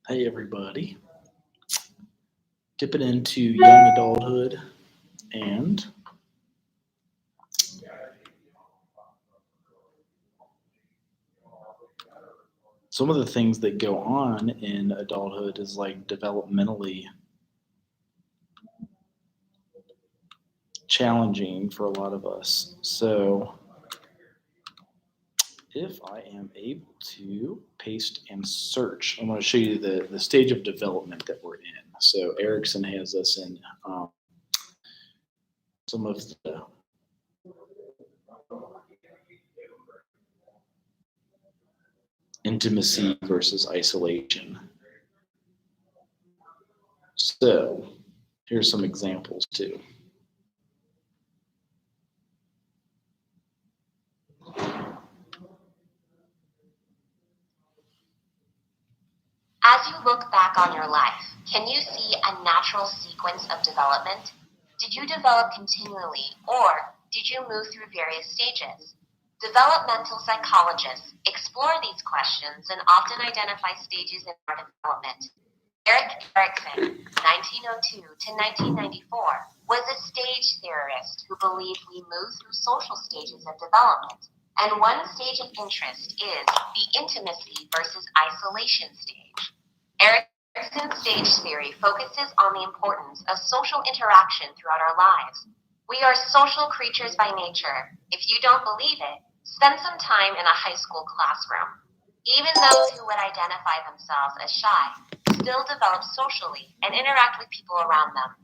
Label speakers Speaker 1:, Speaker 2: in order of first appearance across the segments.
Speaker 1: Hey everybody, dipping into young adulthood and some of the things that go on in adulthood is like developmentally challenging for a lot of us. So if I am able to paste and search, I'm going to show you the stage of development that we're in. So Erickson has us in some of the intimacy versus isolation. So here's some examples too.
Speaker 2: As you look back on your life, can you see a natural sequence of development? Did you develop continually, or did you move through various stages? Developmental psychologists explore these questions and often identify stages in our development. Erik Erikson, 1902 to 1994, was a stage theorist who believed we move through social stages of development, and one stage of interest is the intimacy versus isolation stage. Erickson's stage theory focuses on the importance of social interaction throughout our lives. We are social creatures by nature. If you don't believe it, spend some time in a high school classroom. Even those who would identify themselves as shy still develop socially and interact with people around them.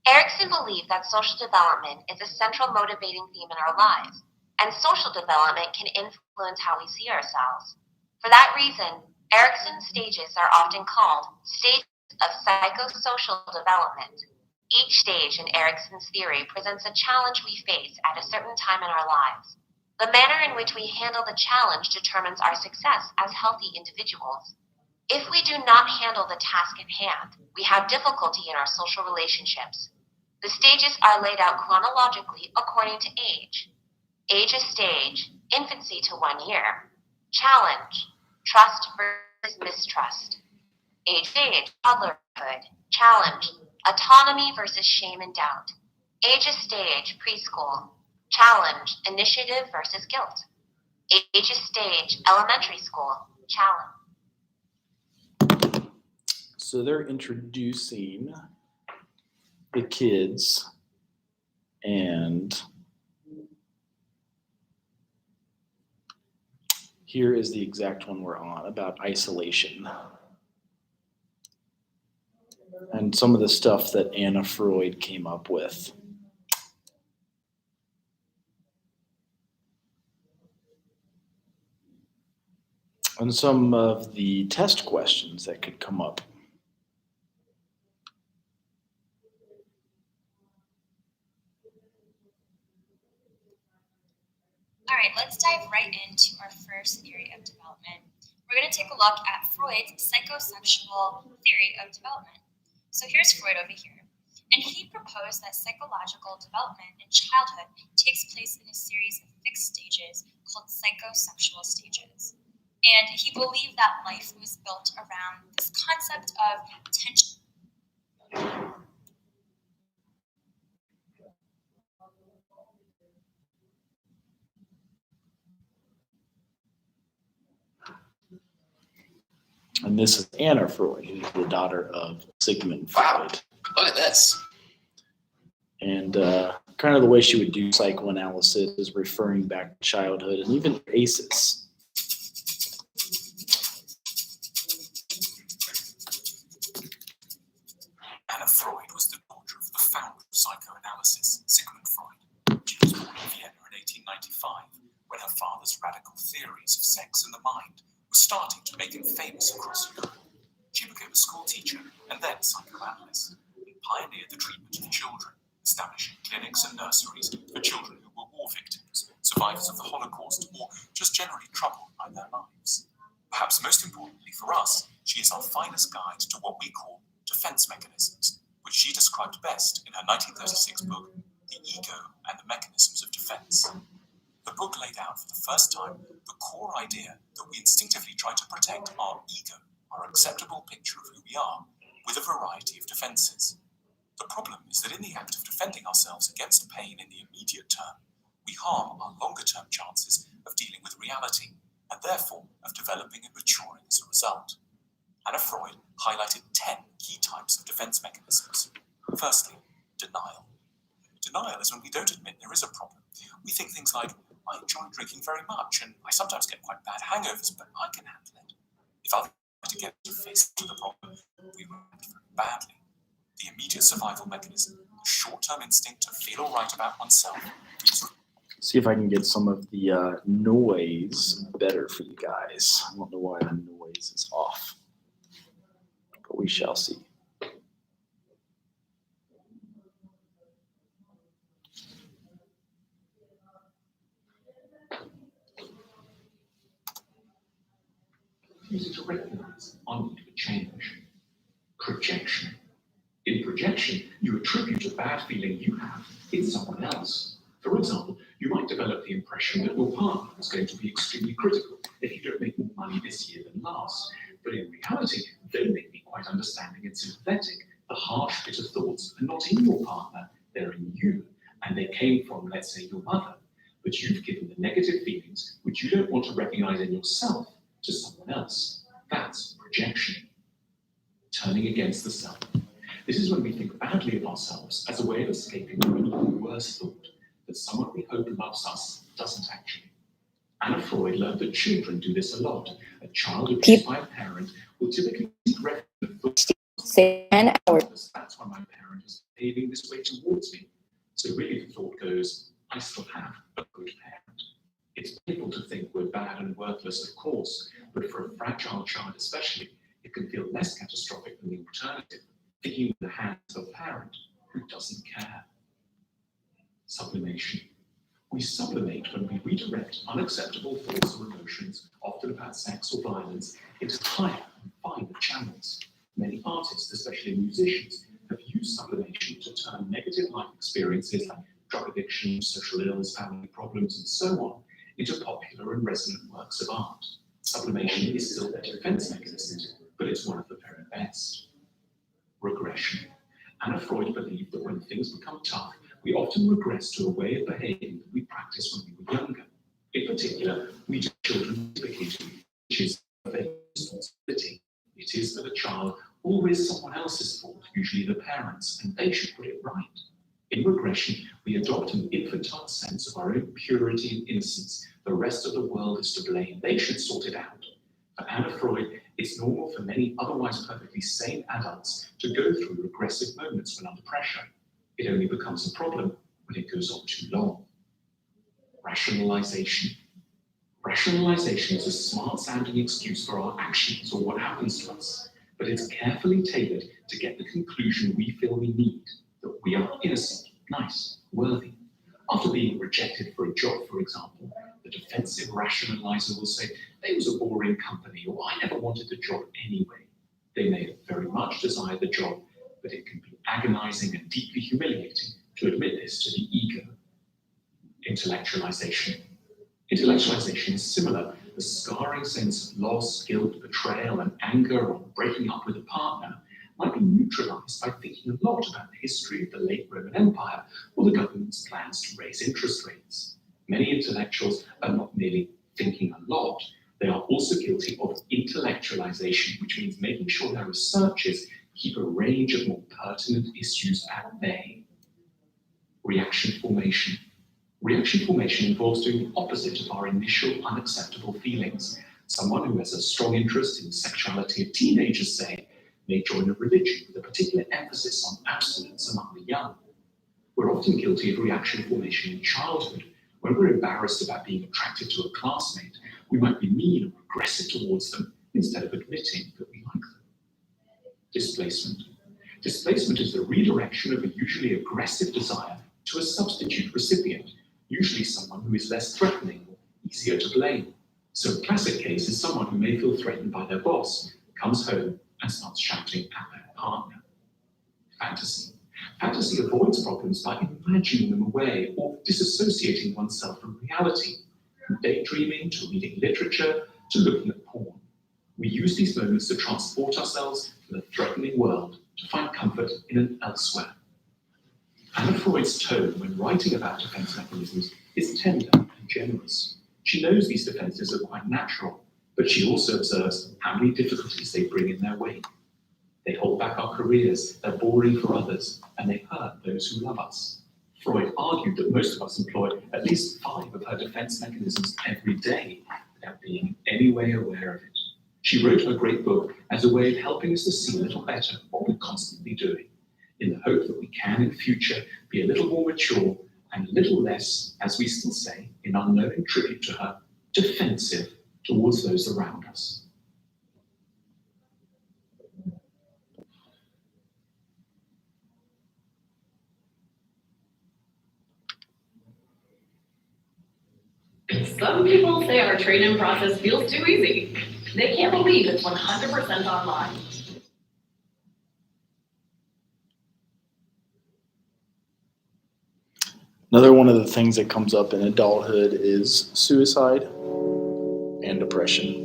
Speaker 2: Erickson believed that social development is a central motivating theme in our lives, and social development can influence how we see ourselves. For that reason, Erickson's stages are often called stages of psychosocial development. Each stage in Erickson's theory presents a challenge we face at a certain time in our lives. The manner in which we handle the challenge determines our success as healthy individuals. If we do not handle the task at hand, we have difficulty in our social relationships. The stages are laid out chronologically according to age. Age is stage, infancy to 1 year. Challenge, trust versus mistrust. Age stage, toddlerhood. Challenge, autonomy versus shame and doubt. Age is stage, preschool. Challenge, initiative versus guilt. Age is stage, elementary school. Challenge.
Speaker 1: So they're introducing the kids and here is the exact one we're on about isolation and some of the stuff that Anna Freud came up with. And some of the test questions that could come up.
Speaker 3: All right, let's dive right into our first theory of development. We're going to take a look at Freud's psychosexual theory of development. So here's Freud over here. And he proposed that psychological development in childhood takes place in a series of fixed stages called psychosexual stages. And he believed that life was built around this concept of tension.
Speaker 1: And this is Anna Freud, who's the daughter of Sigmund Freud.
Speaker 4: Look at this.
Speaker 1: And kind of the way she would do psychoanalysis is referring back to childhood and even ACEs.
Speaker 4: Anna Freud was the daughter of the founder of psychoanalysis, Sigmund Freud. She was born in Vienna in 1895, when her father's radical theories of sex and the mind were starting to make him famous across Europe. She became a school teacher and then psychoanalyst, and pioneered the treatment of children, establishing clinics and nurseries for children who were war victims, survivors of the Holocaust, or just generally troubled by their lives. Perhaps most importantly for us, she is our finest guide to what we call defense mechanisms, which she described best in her 1936 book, The Ego and the Mechanisms of Defense. The book laid out for the first time the core idea that we instinctively try to protect our ego, our acceptable picture of who we are, with a variety of defences. The problem is that in the act of defending ourselves against pain in the immediate term, we harm our longer-term chances of dealing with reality, and therefore of developing and maturing as a result. Anna Freud highlighted 10 key types of defence mechanisms. Firstly, denial. Denial is when we don't admit there is a problem. We think things like, I enjoy drinking very much, and I sometimes get quite bad hangovers, but I can handle it. If others try to get to face the problem, we react very badly. The immediate survival mechanism, the short-term instinct to feel all right about oneself,
Speaker 1: See if I can get some of the noise better for you guys. I don't know why the noise is off, but we shall see.
Speaker 4: easy to recognize our need for change. Projection. In projection, you attribute a bad feeling you have in someone else. For example, you might develop the impression that your partner is going to be extremely critical if you don't make more money this year than last. But in reality, they may be quite understanding and sympathetic. The harsh, bitter thoughts are not in your partner, they're in you. And they came from, let's say, your mother. But you've given the negative feelings, which you don't want to recognize in yourself, to someone else. That's projection. Turning against the self. This is when we think badly of ourselves as a way of escaping from an even worse thought, that someone we hope loves us doesn't actually. Anna Freud learned that children do this a lot. A child abused by a parent will typically seek refuge in the thought,
Speaker 5: say 10 hours.
Speaker 4: that's why my parent is behaving this way towards me. So really the thought goes, I still have a good parent. It's painful to think we're bad and worthless, of course, but for a fragile child especially, it can feel less catastrophic than the alternative, thinking in the hands of a parent who doesn't care. Sublimation. We sublimate when we redirect unacceptable thoughts or emotions, often about sex or violence, into higher and finer channels. Many artists, especially musicians, have used sublimation to turn negative life experiences like drug addiction, social ills, family problems, and so on, into popular and resonant works of art. Sublimation is still a defense mechanism, but it's one of the very best. Regression. Anna Freud believed that when things become tough, we often regress to a way of behaving that we practiced when we were younger. In particular, we do children typically do, which is a responsibility. It is that a child always someone else's fault, usually the parents, and they should put it right. In regression, we adopt an infantile sense of our own purity and innocence. The rest of the world is to blame. They should sort it out. For Anna Freud, it's normal for many otherwise perfectly sane adults to go through regressive moments when under pressure. It only becomes a problem when it goes on too long. Rationalization. Rationalization is a smart-sounding excuse for our actions or what happens to us, but it's carefully tailored to get the conclusion we feel we need, that we are innocent, nice, worthy. After being rejected for a job, for example, the defensive rationalizer will say, they was a boring company, or I never wanted the job anyway. They may have very much desired the job, but it can be agonizing and deeply humiliating to admit this to the ego. Intellectualization. Intellectualization is similar. The scarring sense of loss, guilt, betrayal, and anger or breaking up with a partner might be neutralized by thinking a lot about the history of the late Roman Empire or the government's plans to raise interest rates. Many intellectuals are not merely thinking a lot, they are also guilty of intellectualization, which means making sure their researchers keep a range of more pertinent issues at bay. Reaction formation. Reaction formation involves doing the opposite of our initial unacceptable feelings. Someone who has a strong interest in the sexuality of teenagers, say, may join a religion with a particular emphasis on abstinence among the young. We're often guilty of reaction formation in childhood. When we're embarrassed about being attracted to a classmate, we might be mean or aggressive towards them instead of admitting that we like them. Displacement. Displacement is the redirection of a usually aggressive desire to a substitute recipient, usually someone who is less threatening or easier to blame. So a classic case is someone who may feel threatened by their boss, comes home and starts shouting at their partner. Fantasy. Fantasy avoids problems by imagining them away or disassociating oneself from reality, from daydreaming to reading literature to looking at porn. We We use these moments to transport ourselves from a threatening world to find comfort in an elsewhere. Anna Freud's tone when writing about defense mechanisms is tender and generous. She knows these defenses are quite natural, but she also observes how many difficulties they bring in their wake. They hold back our careers, they're boring for others, and they hurt those who love us. Freud argued that most of us employ at least 5 of her defense mechanisms every day without being in any way aware of it. She wrote her great book as a way of helping us to see a little better what we're constantly doing, in the hope that we can in future be a little more mature and a little less, as we still say in our knowing tribute to her, defensive towards those around us.
Speaker 6: Some people say our trade-in process feels too easy. They can't believe it's 100% online.
Speaker 1: Another one of the things that comes up in adulthood is suicide and depression.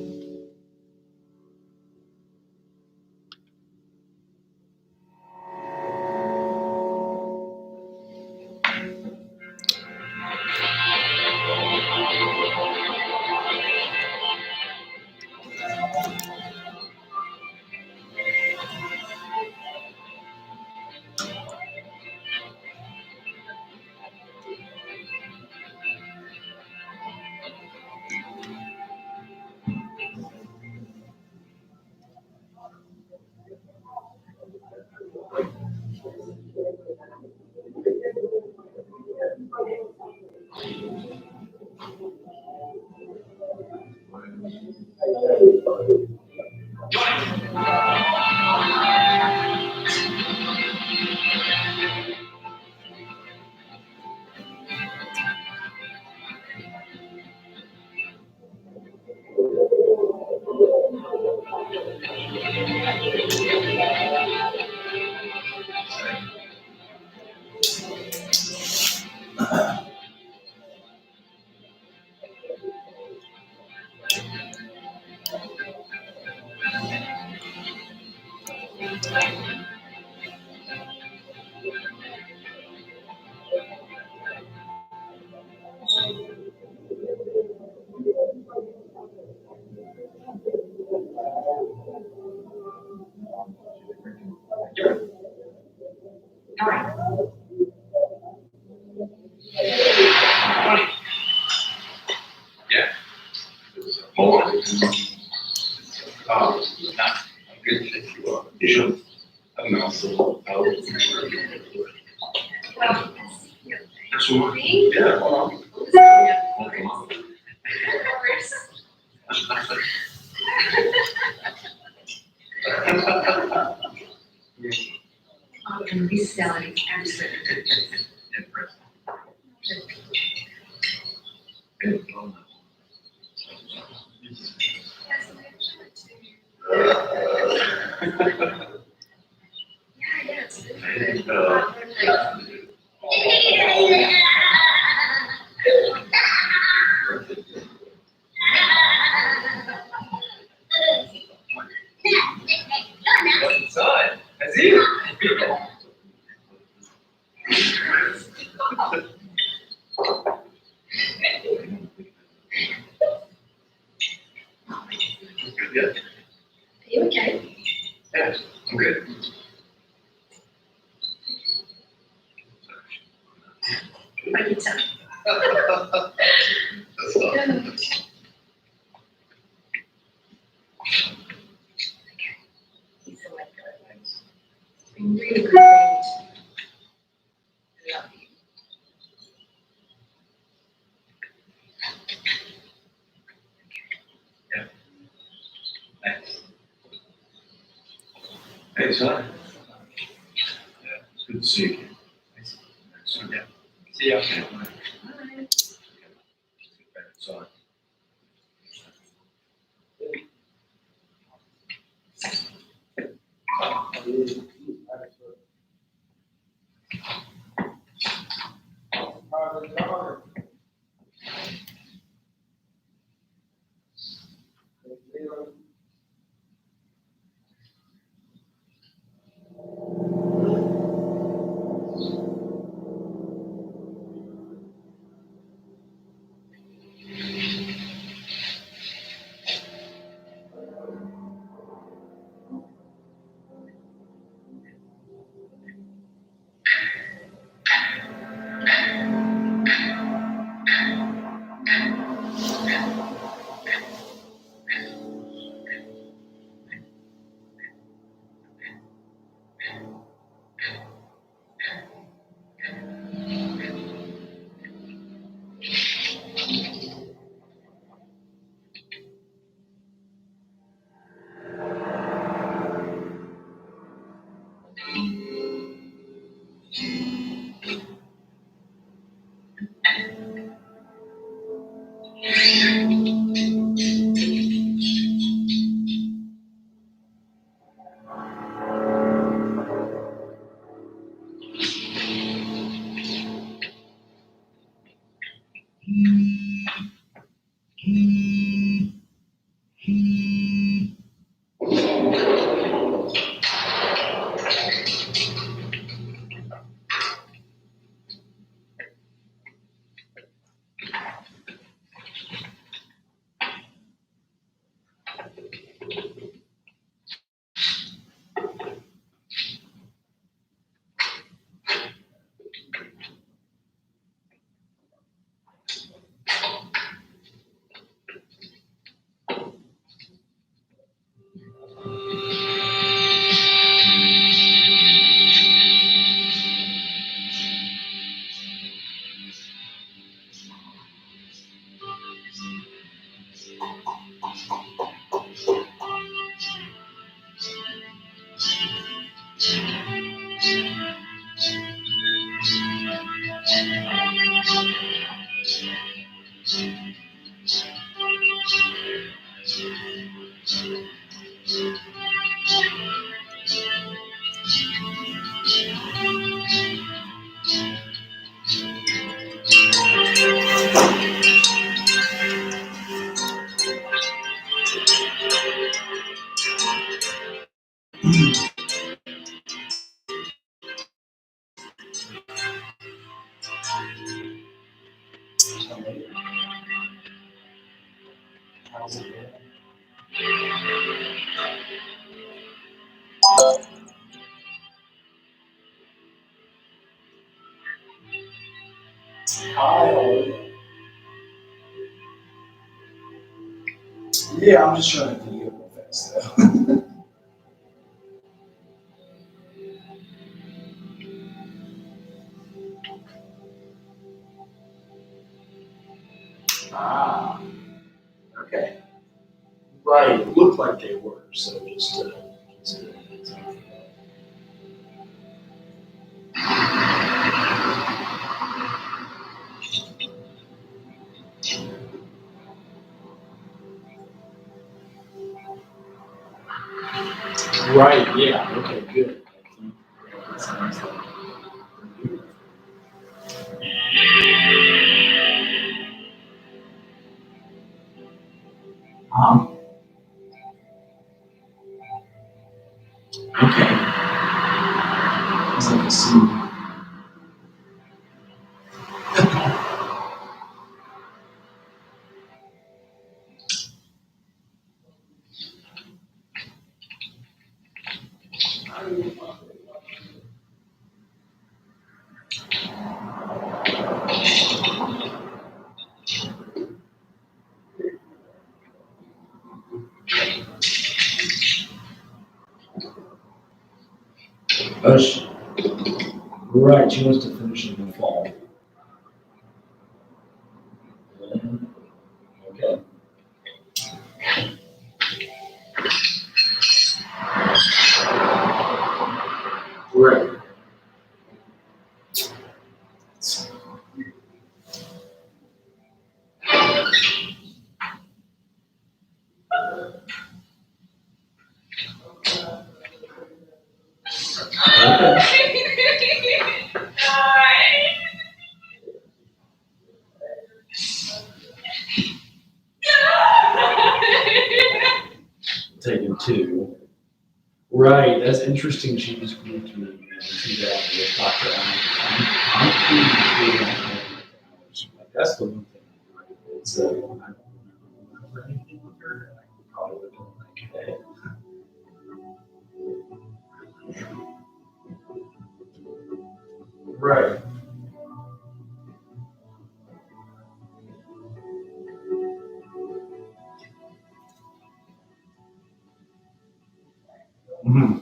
Speaker 7: Hey, son. Yeah, it's good to see you again. Yeah. See ya. Sorry.
Speaker 1: How's it going? Hi, Ollie. Yeah, I'm just trying to video real fast though. Ah, okay. Right, it looked like they were, so just right, yeah, okay, good. I think it sounds like okay. It's like a scene. Oh, right, she wants to finish in the fall. Okay. Right. Taking two. Right, that's interesting. She was going to do that with Dr. That's the one thing. It's I don't remember anything with her. I probably would have been like, hey. Right. Mm-hmm.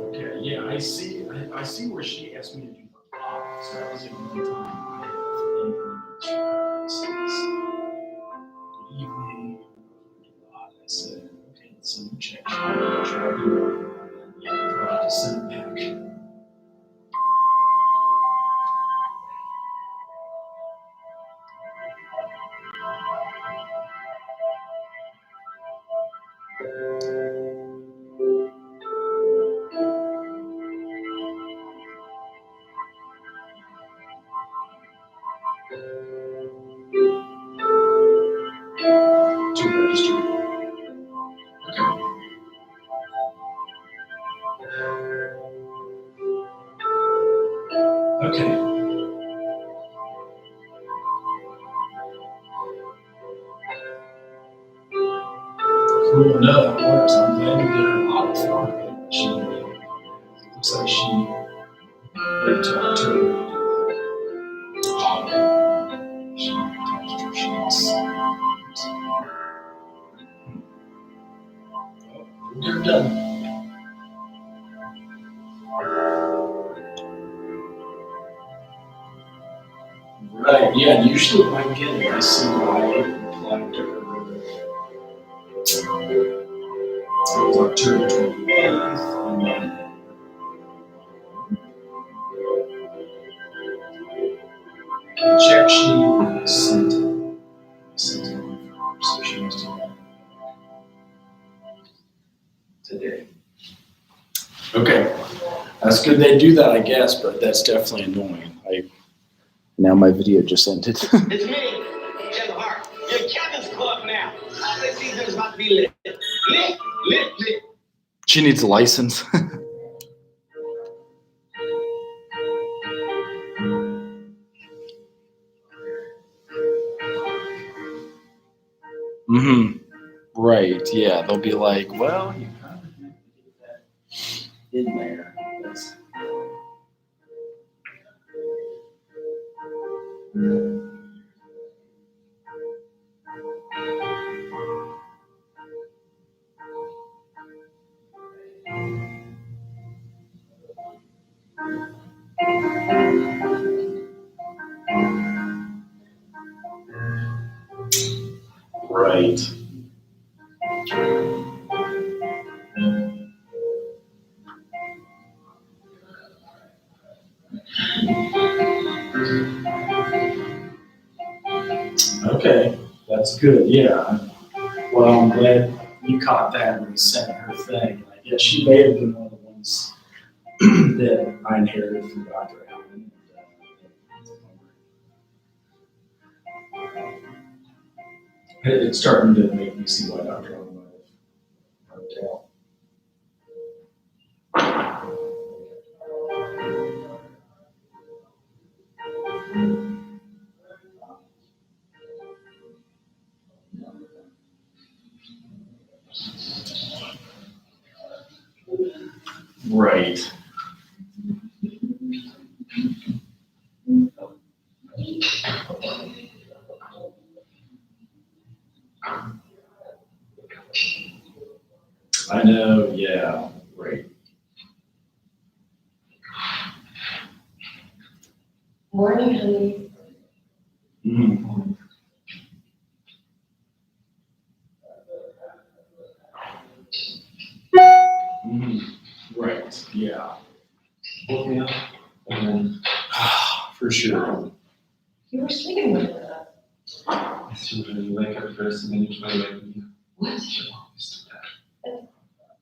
Speaker 1: Okay, yeah, I see. I see where she asked me to do the block. So that was the only time I have any image. Good evening. Send a check. Drag you over. Yeah, probably just send it back. To register. Okay. Cool. No, that works. I'm glad you did her audit for her. She looks like she waited till October. She attached her sheets. They're done. Right, yeah, usually when I get it, I see why I applied to her. It was October 28th, and then the check sheet was sent it on for her, so she must have got it today. Okay, that's good they do that, I guess, but that's definitely annoying. Now my video just ended.
Speaker 8: It's me, Kevin Hart. Your Kevin's Club now. Holiday season is about to be lit. Lit, lit, lit.
Speaker 1: She needs a license. Mm-hmm. Right, yeah. They'll be like, well, you kind of have to get that in there. That's... Right. Okay, that's good. Yeah. Well, I'm glad you caught that when you sent her thing. I guess she may have been one of the ones that I inherited from Dr. Allen. It's starting to make me see why Dr. Allen might have helped out. Right. I know, yeah, right.
Speaker 5: Morning, honey.
Speaker 1: Mm-hmm. Mm-hmm. Right, yeah.
Speaker 7: Woke me up, and then
Speaker 1: For sure.
Speaker 5: You were sleeping with her.
Speaker 7: I assumed when you wake up first, and then you try to wake me up.
Speaker 5: What?
Speaker 7: You always do that.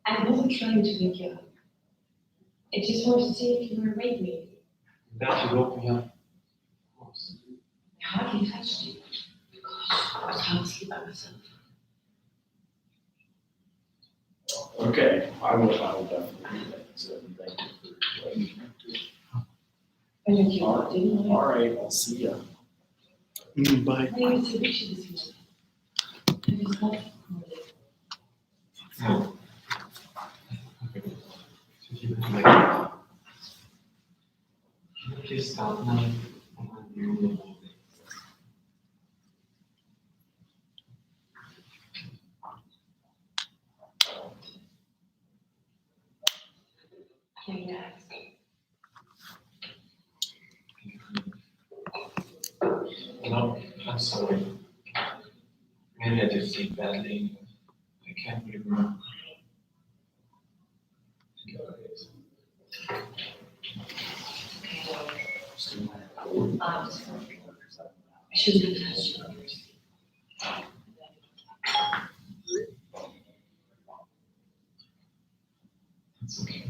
Speaker 5: I wasn't trying to wake you up. I just wanted to see if you were awake, maybe.
Speaker 7: That you woke me up. Of course.
Speaker 5: I hardly touched you. Gosh, I was hard to sleep by myself.
Speaker 1: Okay, I will definitely do that. So thank you for letting me know.
Speaker 5: I know you all didn't
Speaker 1: All right, I'll see ya. Bye.
Speaker 5: I was so bitchy this morning. I was like,
Speaker 7: No. So you would wake up. Can you please stop now? You
Speaker 5: can't ask.
Speaker 7: No, I'm sorry. Maybe I did sleep badly. I can't really remember.
Speaker 5: I shouldn't have touched you.
Speaker 7: It's okay.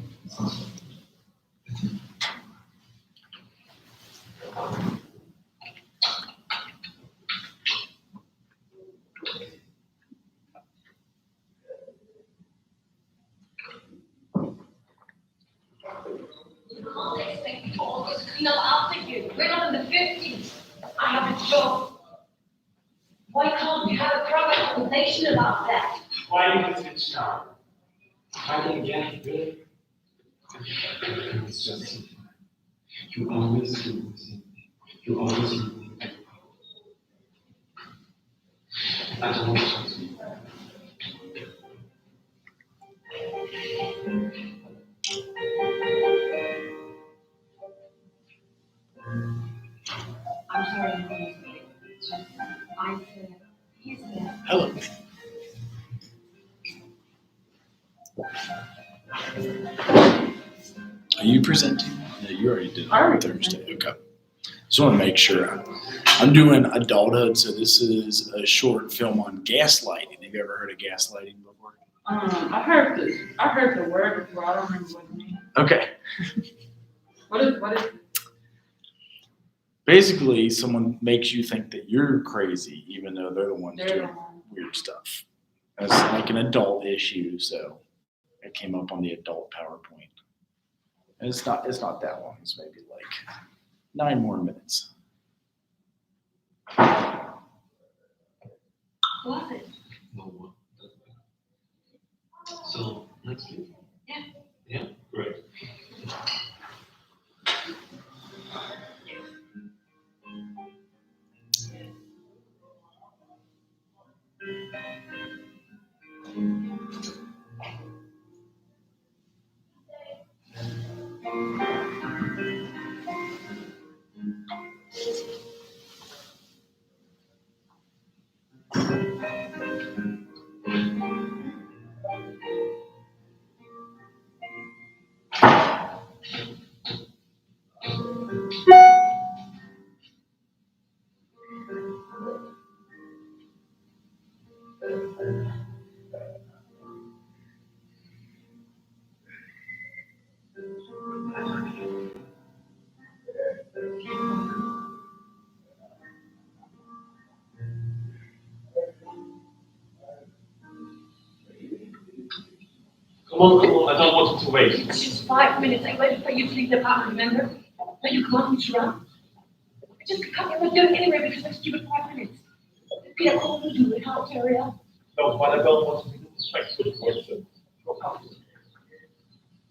Speaker 5: You can't expect me to always clean up after you. We're not in the 50s. I have a job. Why can't we have a proper conversation about that?
Speaker 1: Why do you think now? I didn't get it, really.
Speaker 7: It's just you always do the same thing. You always do the same thing. I don't want to talk to you.
Speaker 5: I'm sorry, I'm going to it's just, I said, he's there.
Speaker 1: Hello. Are you presenting? No, you already did it on Thursday. Okay. Just want to make sure. I'm doing adulthood, so this is a short film on gaslighting. Have you ever heard of gaslighting before?
Speaker 9: I heard the word before. I don't remember what it means.
Speaker 1: Okay.
Speaker 9: What is
Speaker 1: Basically, someone makes you think that you're crazy, even though they're the ones
Speaker 9: They're
Speaker 1: doing
Speaker 9: the one.
Speaker 1: weird stuff. That's like an adult issue, so it came up on the adult PowerPoint. And it's not that long. It's maybe like 9 more minutes.
Speaker 5: What? It?
Speaker 7: No one. So next week?
Speaker 5: Yeah.
Speaker 7: Yeah, great. Come on, I don't want you to wait.
Speaker 5: It's just 5 minutes. I waited for you to leave the apartment, remember? Now you can't reach around. I just can't do it anyway because of stupid 5 minutes. Peter called me to help hurry up.
Speaker 7: No, but I don't want to be disrespectful towards them. Your company.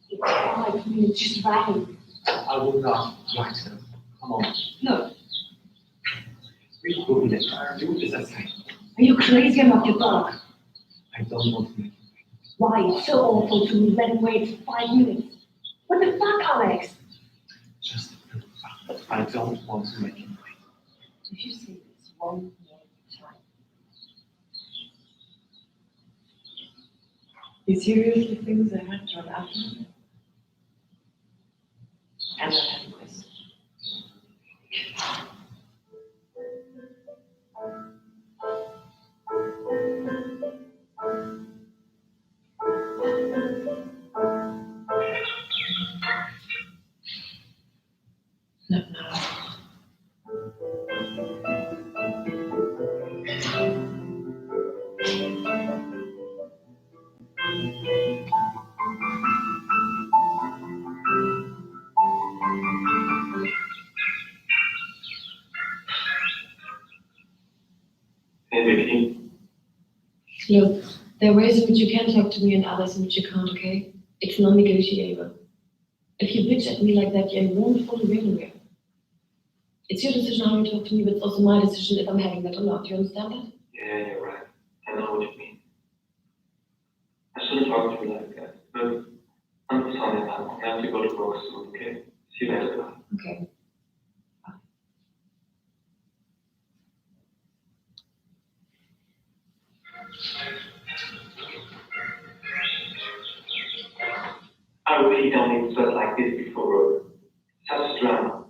Speaker 5: It's 5 minutes, just write.
Speaker 7: I will not write them. Come on.
Speaker 5: No.
Speaker 7: We will be there. Do as I say.
Speaker 5: Are you crazy about your dog?
Speaker 7: I don't want to make you
Speaker 5: Why? It's so awful to let him wait 5 minutes. What the fuck, Alex?
Speaker 7: just the fact that I don't want to make you wait.
Speaker 5: If you say this one more time. You seriously think the head job after me? And I had this. Not now.
Speaker 7: Hey, Vicky.
Speaker 5: Look, there are ways in which you can talk to me and others in which you can't, okay? It's non-negotiable. If you bitch at me like that, you won't fully win anywhere. It's your decision how you talk to me, but it's also my decision if I'm having that or not. Do you understand that?
Speaker 7: Yeah, you're right. I know what you mean. I shouldn't talk to you like that. But I'm sorry now. I have to go to work soon, okay? See you later.
Speaker 5: Okay.
Speaker 7: don't need sweat like this before work. Such drama.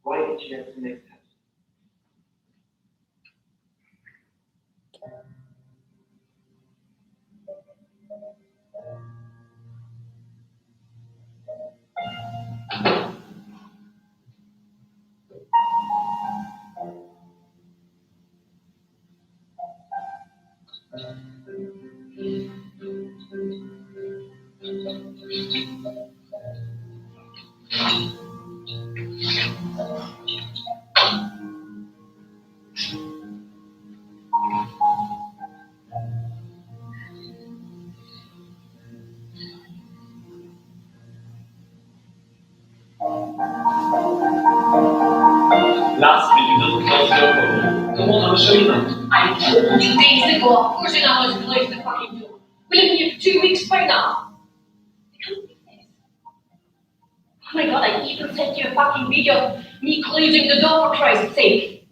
Speaker 7: Why did you have to make that?
Speaker 8: Last week you didn't close the door for me. Come on, I'll show you now.
Speaker 5: I told you days ago, of course you're not going to close the fucking door. We've been here for 2 weeks by now. I can't believe this. Oh my god, I even sent you a fucking video of me closing the door for Christ's sake.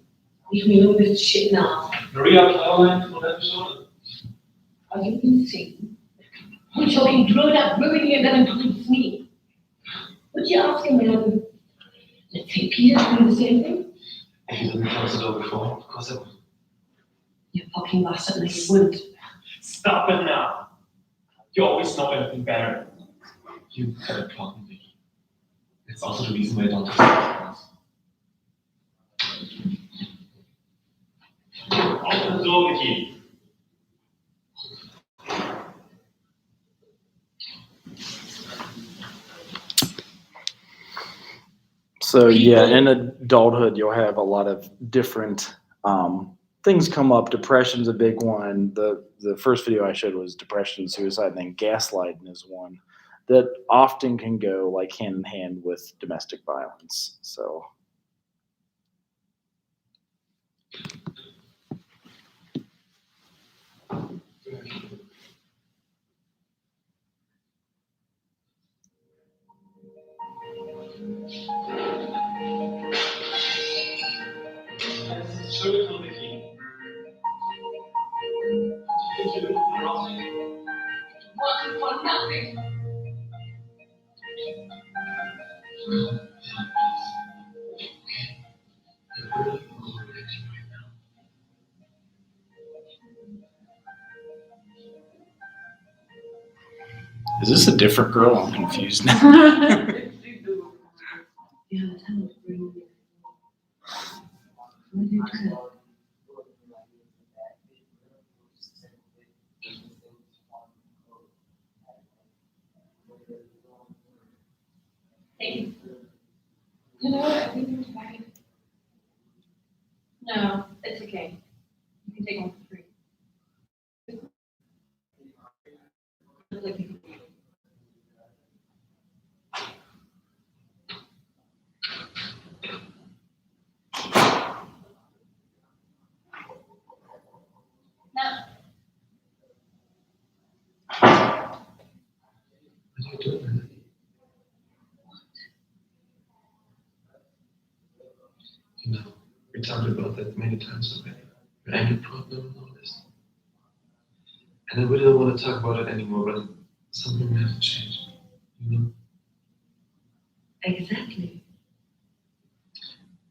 Speaker 5: Leave me alone with this shit now.
Speaker 8: Maria Caroline von episode.
Speaker 5: Are you insane? You're talking grown up ruining and that includes me. Would you ask him then? Let's say Peter doing the same thing?
Speaker 8: If you didn't close the door before, of course I would.
Speaker 5: You fucking bastard, no you wouldn't.
Speaker 8: Stop it now. You always know anything better. You had a problem with me. It's also the reason why I don't have Open the door with you.
Speaker 1: So yeah, in adulthood, you'll have a lot of different things come up. Depression's a big one. The first video I showed was depression, suicide, and then gaslighting is one that often can go like hand in hand with domestic violence. So.
Speaker 8: Show it on the key.
Speaker 5: One for nothing.
Speaker 1: Is this a different girl? I'm confused now.
Speaker 5: Yeah, the time was really weird. What did you do? Hey. You know what? I think you're fine. No, it's okay. You can take one for free. Like you can- No.
Speaker 8: What are you doing? You know, we talked about that many times already. Your anger problem and all this. And I really don't want to talk about it anymore, but something may have to change. You know?
Speaker 5: Exactly.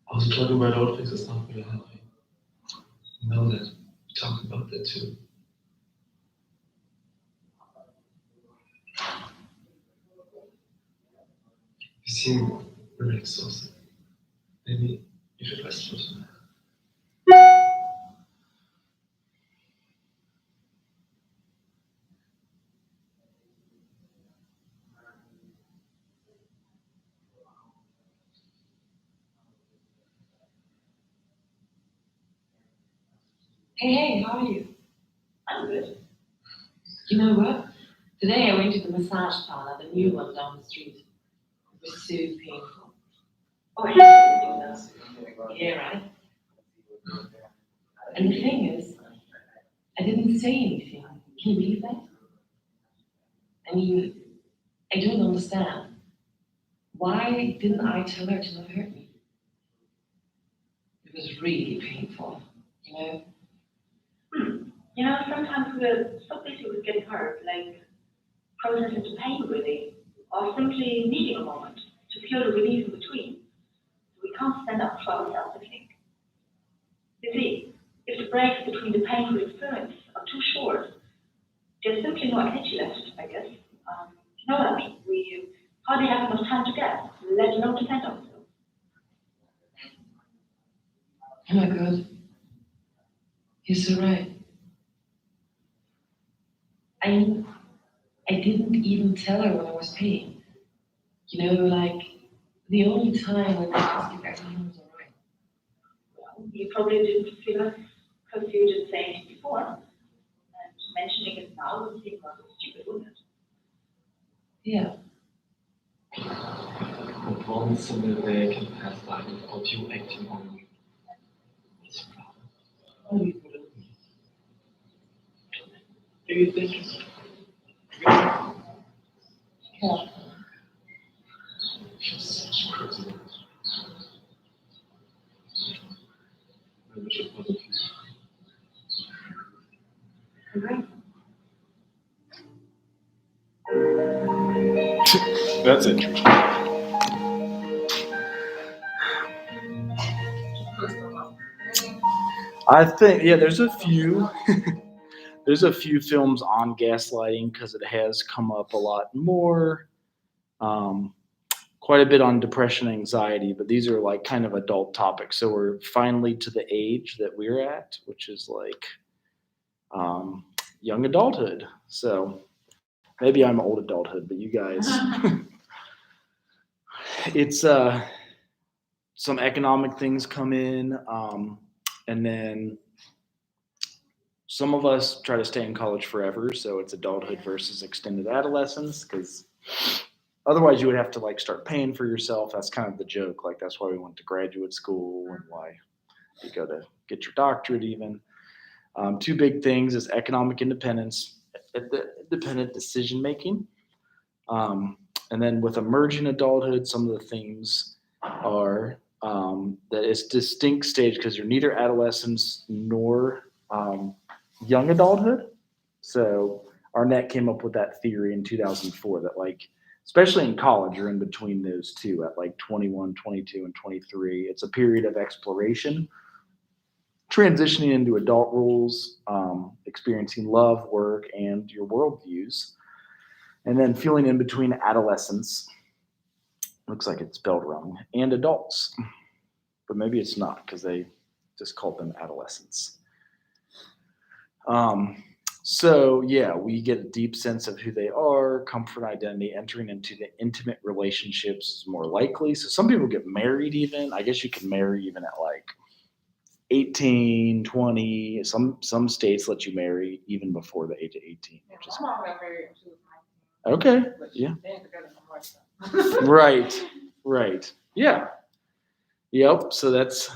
Speaker 8: Also talking about all things is not really healthy. You know that. We talked about that too. You seem very exhausted. Maybe you should rest for tonight.
Speaker 5: Hey, how are you?
Speaker 6: I'm good.
Speaker 5: You know what? Today I went to the massage parlor, the new one down the street. It was so painful.
Speaker 6: Oh, I hate doing this.
Speaker 5: Yeah, right? And the thing is, I didn't say anything. Can you believe that? I mean, I don't understand. Why didn't I tell her to not hurt me? It was really painful, you know?
Speaker 6: You know, sometimes we're so busy with getting hurt, like processing the pain, really.
Speaker 10: or simply needing a moment to feel the relief in between. We can't stand up for ourselves to think. You see, if the breaks between the painful experience are too short, there's simply no energy left, I guess. You know what I mean? We hardly have enough time to get, let alone defend ourselves.
Speaker 5: Oh my God. You're so right. I didn't even tell her when I was paying. You know, like, the only time when I asked if everything was alright.
Speaker 10: Well, you probably didn't feel as confused as saying it before. And mentioning it now would seem rather stupid, wouldn't it?
Speaker 5: Yeah.
Speaker 8: But one single day can pass by without you acting on me. What's the problem? Oh, you wouldn't. Do you think?
Speaker 5: Yeah.
Speaker 8: She's such crazy. I wish it wasn't you.
Speaker 1: That's interesting. I think, yeah, there's a few films on gaslighting because it has come up a lot more. Quite a bit on depression, anxiety, but these are like kind of adult topics. So we're finally to the age that we're at, which is like young adulthood. So maybe I'm old adulthood, but you guys, it's some economic things come in, and then some of us try to stay in college forever. So it's adulthood versus extended adolescence, because otherwise you would have to like start paying for yourself. That's kind of the joke. Like that's why we went to graduate school and why you go to get your doctorate even. Two big things is economic independence, independent decision making. And then with emerging adulthood, some of the themes are that it's distinct stage because you're neither adolescence nor young adulthood. So Arnett came up with that theory in 2004 that like, especially in college, you're in between those two at like 21, 22, and 23. It's a period of exploration, transitioning into adult roles, experiencing love, work, and your worldviews, and then feeling in between adolescence. Looks like it's spelled wrong, and adults, but maybe it's not because they just called them adolescents. So yeah, we get a deep sense of who they are, comfort, identity. Entering into the intimate relationships is more likely. So some people get married even. I guess you can marry even at like 18, 20. Some states let you marry even before the age of 18. Which is,
Speaker 9: my mom got married when she was 19.
Speaker 1: okay.
Speaker 9: But
Speaker 1: Yeah.
Speaker 9: they ain't together no more, so.
Speaker 1: Right. Yeah. Yep. So that's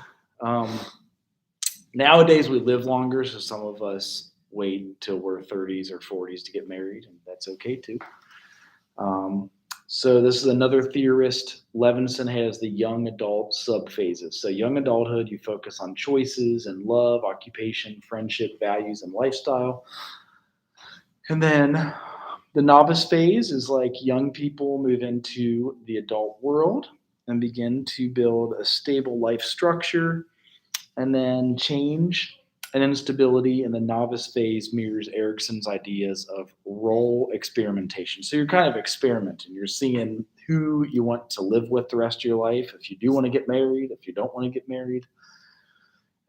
Speaker 1: nowadays we live longer, so some of us wait till we're 30s or 40s to get married, and that's okay too. So this is another theorist. Levinson has the young adult subphases. So young adulthood, you focus on choices and love, occupation, friendship, values, and lifestyle. And then the novice phase is like young people move into the adult world and begin to build a stable life structure, and then change and instability in the novice phase mirrors Erickson's ideas of role experimentation. So you're kind of experimenting. You're seeing who you want to live with the rest of your life, if you do want to get married, if you don't want to get married.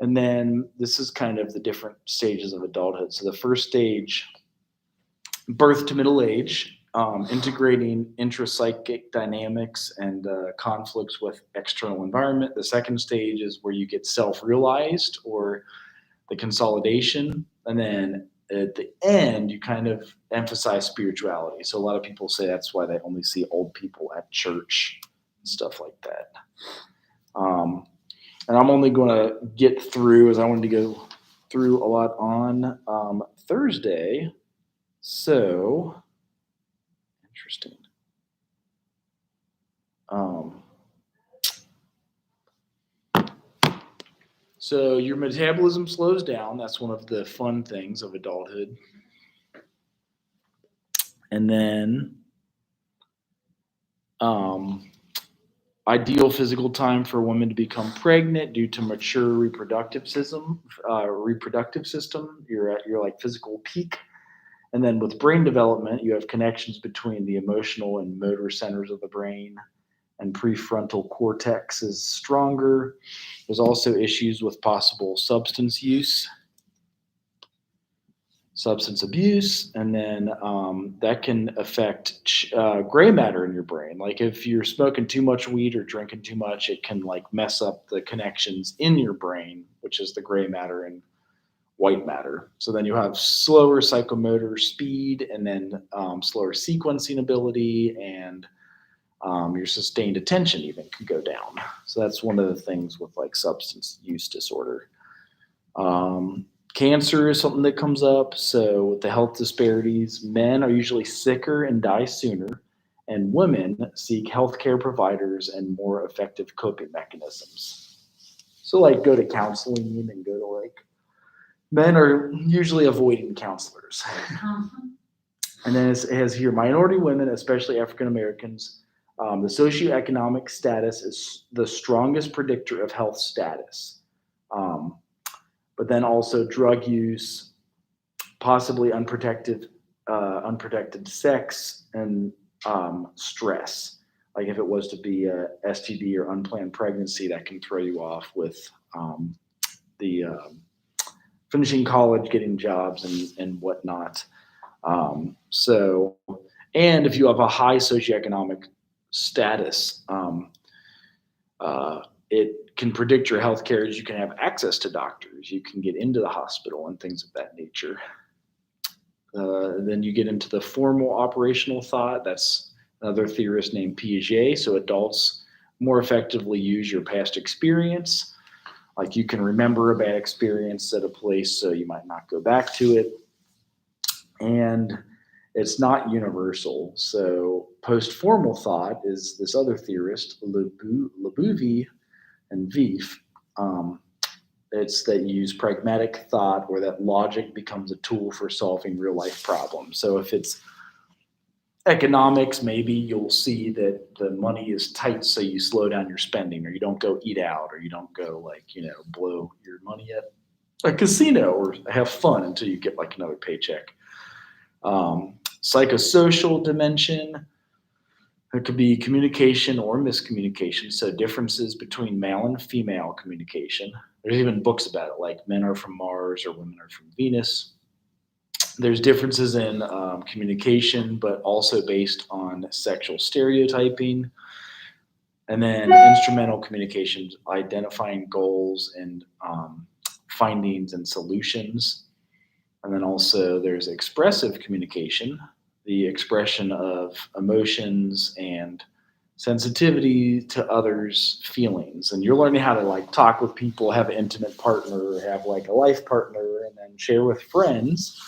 Speaker 1: And then this is kind of the different stages of adulthood. So the first stage, birth to middle age, integrating intrapsychic dynamics and conflicts with external environment. The second stage is where you get self-realized, or the consolidation. And then at the end, you kind of emphasize spirituality. So a lot of people say that's why they only see old people at church and stuff like that. And I'm only going to get through, as I wanted to go through a lot on Thursday. So interesting. So your metabolism slows down. That's one of the fun things of adulthood. And then Ideal physical time for a woman to become pregnant due to mature reproductive system, your like physical peak. And then with brain development, you have connections between the emotional and motor centers of the brain, and prefrontal cortex is stronger. There's also issues with possible substance abuse, and then that can affect gray matter in your brain. Like if you're smoking too much weed or drinking too much, it can like mess up the connections in your brain, which is the gray matter and white matter. So then you have slower psychomotor speed, and then slower sequencing ability, and your sustained attention even could go down. So that's one of the things with like substance use disorder. Cancer is something that comes up. So with the health disparities, men are usually sicker and die sooner, and women seek healthcare providers and more effective coping mechanisms. So like go to counseling and go to like men are usually avoiding counselors. And then it has here minority women, especially African Americans. The socioeconomic status is the strongest predictor of health status. But then also drug use, possibly unprotected sex, and stress. Like if it was to be a STD or unplanned pregnancy, that can throw you off with the finishing college, getting jobs, and whatnot. And if you have a high socioeconomic status, it can predict your health care as you can have access to doctors, you can get into the hospital and things of that nature. Then you get into the formal operational thought. That's another theorist named Piaget. So adults more effectively use your past experience. Like you can remember a bad experience at a place, so you might not go back to it. And it's not universal. So post-formal thought is this other theorist, Lebouvi and Veef. It's that you use pragmatic thought, where that logic becomes a tool for solving real life problems. So if it's economics, maybe you'll see that the money is tight, so you slow down your spending, or you don't go eat out, or you don't go like, blow your money at a casino or have fun until you get like another paycheck. Psychosocial dimension. It could be communication or miscommunication. So differences between male and female communication. There's even books about it, like men are from Mars or women are from Venus. There's differences in communication, but also based on sexual stereotyping. And then instrumental communications, identifying goals and findings and solutions. And then also there's expressive communication, the expression of emotions and sensitivity to others' feelings. And you're learning how to like talk with people, have an intimate partner, have like a life partner, and then share with friends.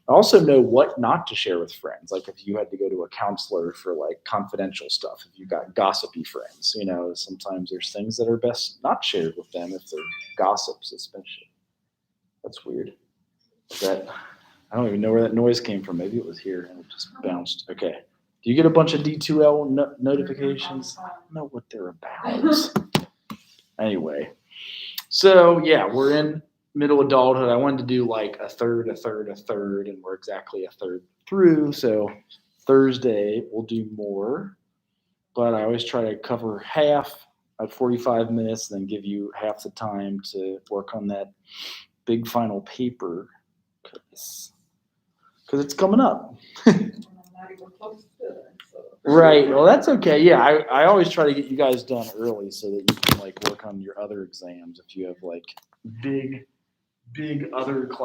Speaker 1: Also know what not to share with friends. Like if you had to go to a counselor for like confidential stuff, if you got gossipy friends, sometimes there's things that are best not shared with them if they're gossips, especially. That's weird. I don't even know where that noise came from. Maybe it was here and it just bounced. Okay. Do you get a bunch of D2L notifications? I don't know what they're about. Anyway. So yeah, we're in middle adulthood. I wanted to do like a third, and we're exactly a third through. So Thursday we'll do more, but I always try to cover half at 45 minutes and then give you half the time to work on that big final paper. Because it's coming up. Right. Well, that's okay. Yeah, I always try to get you guys done early so that you can like work on your other exams if you have like big other classes.